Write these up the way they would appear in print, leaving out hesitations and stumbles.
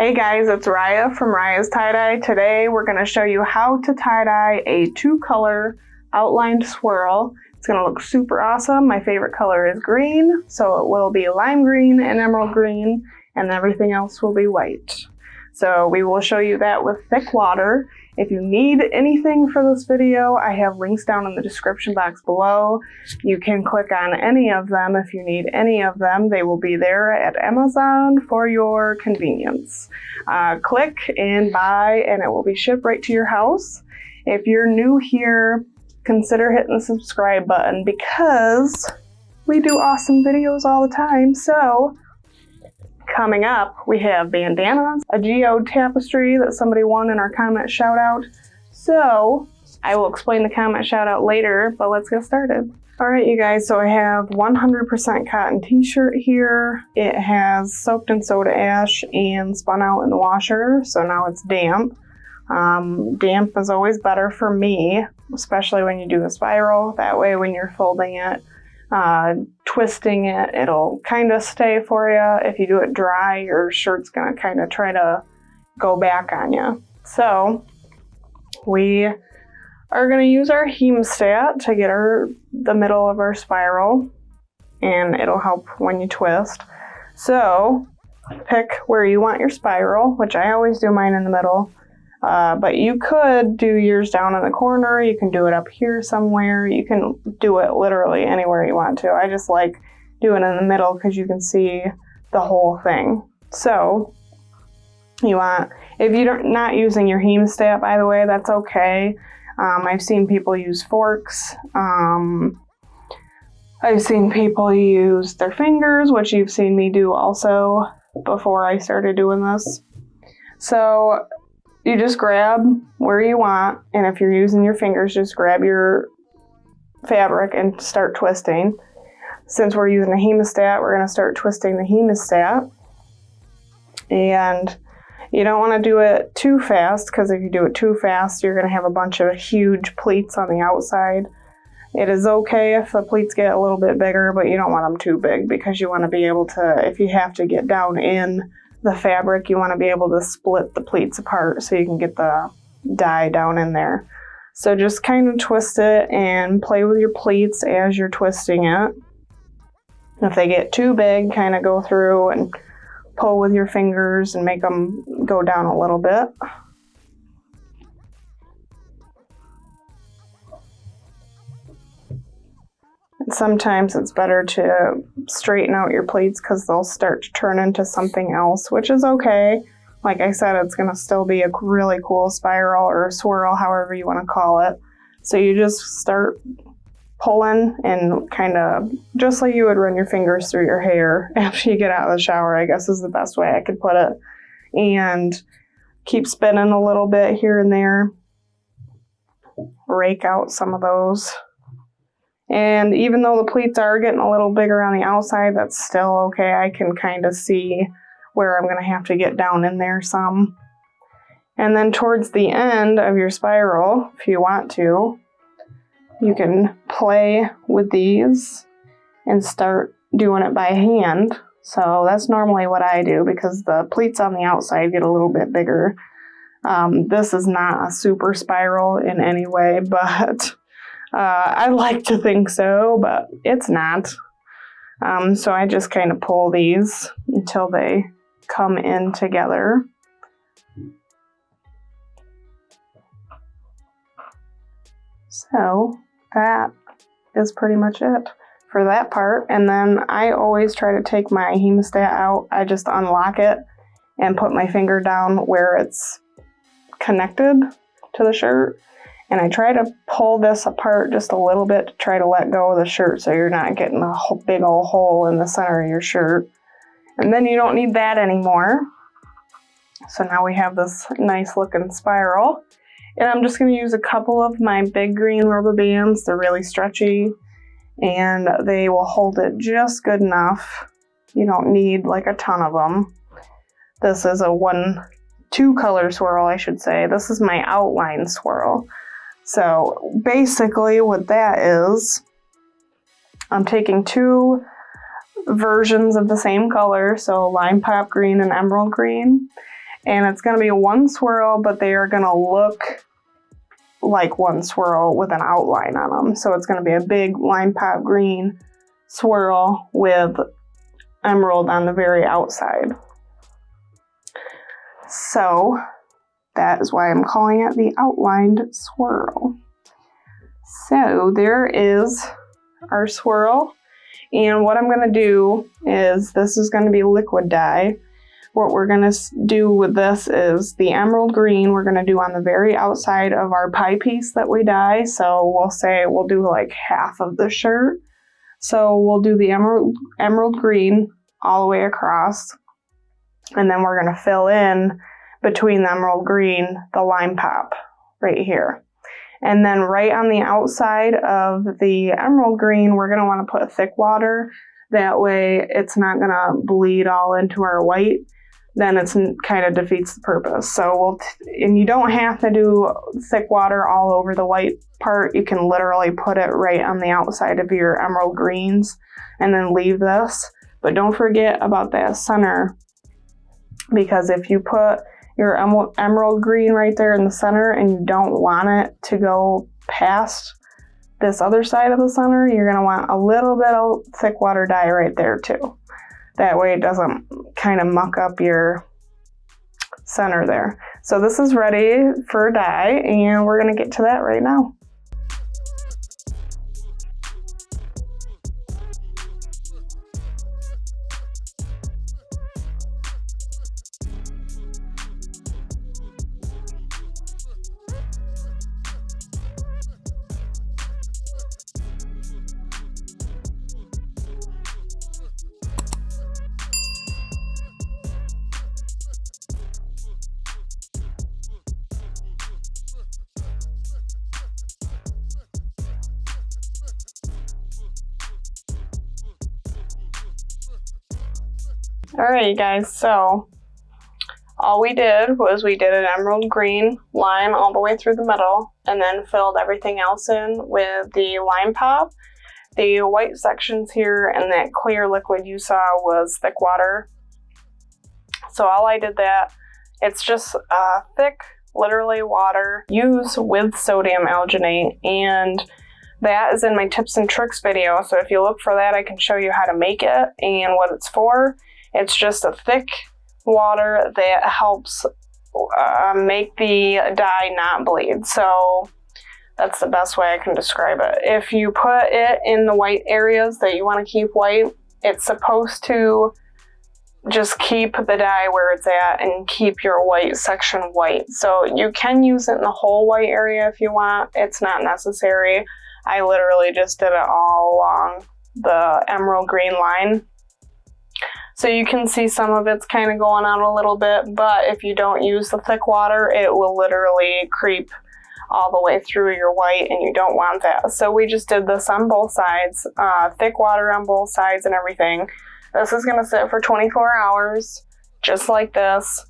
Hey guys, it's Riah from Riahs Tie Dye. Today we're going to show you how to tie dye a 2-color outlined swirl. It's going to look super awesome. My favorite color is green, so it will be lime green and emerald green, and everything else will be white. So we will show you that with thick water. If you need anything for this video, I have links down in the description box below. You can click on any of them if you need any of them. They will be there at Amazon for your convenience. Click and buy and it will be shipped right to your house. If you're new here, consider hitting the subscribe button because we do awesome videos all the time. So coming up, we have bandanas, a geode tapestry that somebody won in our comment shout out. So I will explain the comment shout out later, but let's get started. All right, you guys, so I have 100% cotton t-shirt here. It has soaked in soda ash and spun out in the washer, so now it's damp. Damp is always better for me, especially when you do a spiral. That way when you're folding it, twisting it, it'll kind of stay for you. If you do it dry, your shirt's gonna kind of try to go back on you. So we are gonna use our Hemostat to get the middle of our spiral, and it'll help when you twist. So pick where you want your spiral, which I always do mine in the middle. But you could do yours down in the corner. You can do it up here somewhere. You can do it literally anywhere you want to. I just like doing it in the middle because you can see the whole thing. So you want, if you're not using your Hemostat, by the way, that's okay. I've seen people use forks. I've seen people use their fingers, which you've seen me do also before I started doing this. So you just grab where you want, and if you're using your fingers, just grab your fabric and start twisting. Since we're using a Hemostat, we're going to start twisting the Hemostat. And you don't want to do it too fast, because if you do it too fast, you're going to have a bunch of huge pleats on the outside. It is okay if the pleats get a little bit bigger, but you don't want them too big, because you want to be able to, if you have to get down in the fabric, you want to be able to split the pleats apart so you can get the dye down in there. So just kind of twist it and play with your pleats as you're twisting it. If they get too big, kind of go through and pull with your fingers and make them go down a little bit. Sometimes it's better to straighten out your pleats because they'll start to turn into something else, which is okay. Like I said, it's going to still be a really cool spiral or swirl, however you want to call it. So you just start pulling and kind of just like you would run your fingers through your hair after you get out of the shower, I guess is the best way I could put it. And keep spinning a little bit here and there. Rake out some of those. And even though the pleats are getting a little bigger on the outside, that's still okay. I can kind of see where I'm going to have to get down in there some. And then towards the end of your spiral, if you want to, you can play with these and start doing it by hand. So that's normally what I do because the pleats on the outside get a little bit bigger. This is not a super spiral in any way, but I like to think so, but it's not. So I just kind of pull these until they come in together. So that is pretty much it for that part. And then I always try to take my Hemostat out. I just unlock it and put my finger down where it's connected to the shirt. And I try to pull this apart just a little bit to try to let go of the shirt so you're not getting a big old hole in the center of your shirt. And then you don't need that anymore. So now we have this nice looking spiral. And I'm just going to use a couple of my big green rubber bands. They're really stretchy and they will hold it just good enough. You don't need like a ton of them. This is a 2-color swirl, I should say. This is my outline swirl. So basically what that is, I'm taking 2 versions of the same color, so lime pop green and emerald green, And it's going to be one swirl, but they are going to look like one swirl with an outline on them. So it's going to be a big lime pop green swirl with emerald on the very outside. So that is why I'm calling it the outlined swirl. So there is our swirl. And what I'm going to do is, this is going to be liquid dye. What we're going to do with this is the emerald green we're going to do on the very outside of our pie piece that we dye. So we'll say we'll do like half of the shirt. So we'll do the emerald green all the way across. And then we're going to fill in between the emerald green, the lime pop right here. And then right on the outside of the emerald green, we're going to want to put thick water. That way it's not going to bleed all into our white. Then it's kind of defeats the purpose. So and you don't have to do thick water all over the white part. You can literally put it right on the outside of your emerald greens and then leave this. But don't forget about that center, because if you put your emerald green right there in the center and you don't want it to go past this other side of the center, you're going to want a little bit of thick water dye right there too. That way it doesn't kind of muck up your center there. So this is ready for dye, and we're going to get to that right now. Alright guys, so all we did was we did an emerald green line all the way through the middle and then filled everything else in with the lime pop. The white sections here and that clear liquid you saw was thick water. So all I did that, it's just thick, literally water, used with sodium alginate, and that is in my tips and tricks video. So if you look for that, I can show you how to make it and what it's for. It's just a thick water that helps make the dye not bleed. So that's the best way I can describe it. If you put it in the white areas that you want to keep white, it's supposed to just keep the dye where it's at and keep your white section white. So you can use it in the whole white area if you want. It's not necessary. I literally just did it all along the emerald green line. So you can see some of it's kind of going out a little bit, but if you don't use the thick water, it will literally creep all the way through your white, and you don't want that. So we just did this on both sides, thick water on both sides and everything. This is going to sit for 24 hours, just like this.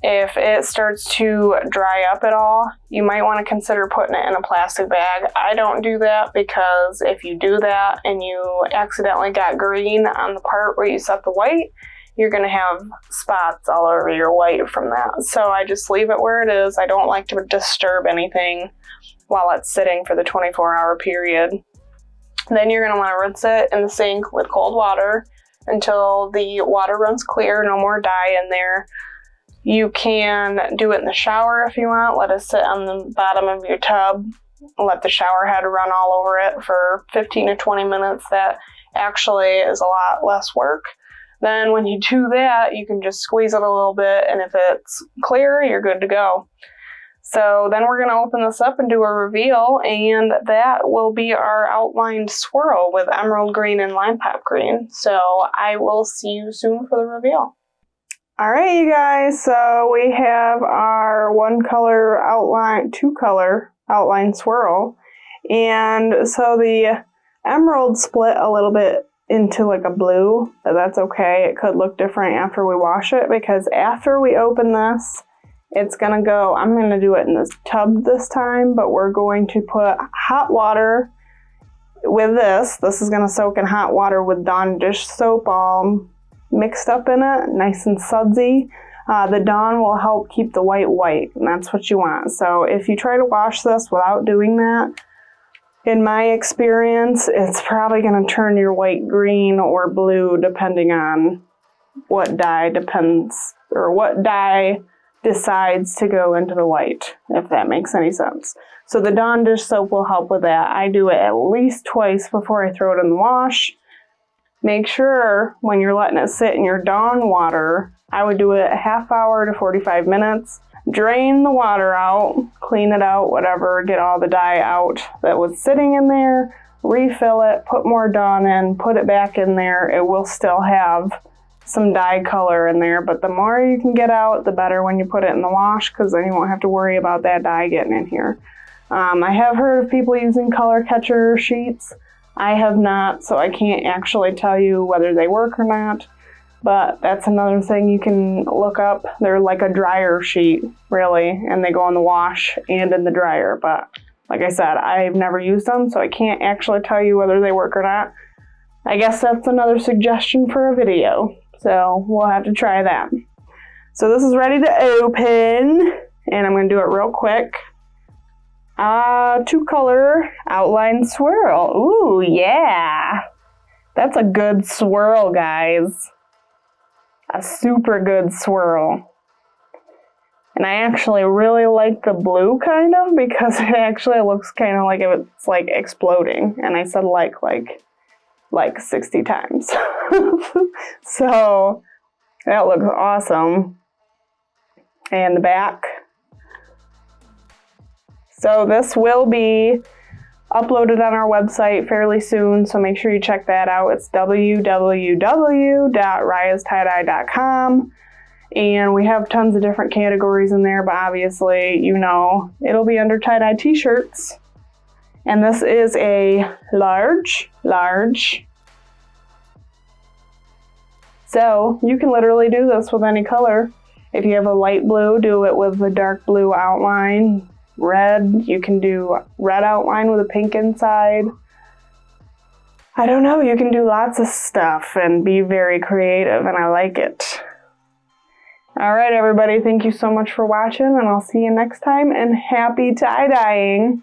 If it starts to dry up at all, you might want to consider putting it in a plastic bag. I don't do that, because if you do that and you accidentally got green on the part where you set the white, you're going to have spots all over your white from that. So I just leave it where it is. I don't like to disturb anything while it's sitting for the 24-hour period. Then you're going to want to rinse it in the sink with cold water until the water runs clear, no more dye in there. You can do it in the shower if you want. Let it sit on the bottom of your tub. Let the shower head run all over it for 15 to 20 minutes. That actually is a lot less work. Then when you do that, you can just squeeze it a little bit, and if it's clear, you're good to go. So then we're going to open this up and do a reveal, and that will be our outlined swirl with emerald green and lime pop green. So I will see you soon for the reveal. Alright you guys, so we have our two color outline swirl, and so the emerald split a little bit into like a blue, but that's okay. It could look different after we wash it, because after we open this, it's gonna go, I'm gonna do it in this tub this time, but we're going to put hot water with this. This is gonna soak in hot water with Dawn dish soap all mixed up in it, nice and sudsy. The Dawn will help keep the white white, and that's what you want. So if you try to wash this without doing that, in my experience, it's probably going to turn your white green or blue depending on what dye decides to go into the white, if that makes any sense. So the Dawn dish soap will help with that. I do it at least twice before I throw it in the wash. Make sure when you're letting it sit in your Dawn water, I would do it a half hour to 45 minutes. Drain the water out, clean it out, whatever, get all the dye out that was sitting in there, refill it, put more Dawn in, put it back in there. It will still have some dye color in there, but the more you can get out, the better when you put it in the wash, because then you won't have to worry about that dye getting in here. I have heard of people using color catcher sheets. I have not, so I can't actually tell you whether they work or not, but that's another thing you can look up. They're like a dryer sheet, really, and they go in the wash and in the dryer, but like I said, I've never used them, so I can't actually tell you whether they work or not. I guess that's another suggestion for a video. So we'll have to try that. So this is ready to open, and I'm going to do it real quick. 2-color outline swirl. Ooh, yeah. That's a good swirl, guys. A super good swirl. And I actually really like the blue kind of, because it actually looks kind of like it's like exploding. And I said like 60 times. So that looks awesome. And the back. So this will be uploaded on our website fairly soon, so make sure you check that out. It's www.riahstiedye.com, and we have tons of different categories in there, but obviously, you know, it'll be under tie-dye t-shirts. And this is a large. So you can literally do this with any color. If you have a light blue, do it with the dark blue outline. Red, you can do red outline with a pink inside. I don't know, you can do lots of stuff and be very creative, and I like it. All right, everybody, thank you so much for watching, and I'll see you next time, and happy tie-dyeing.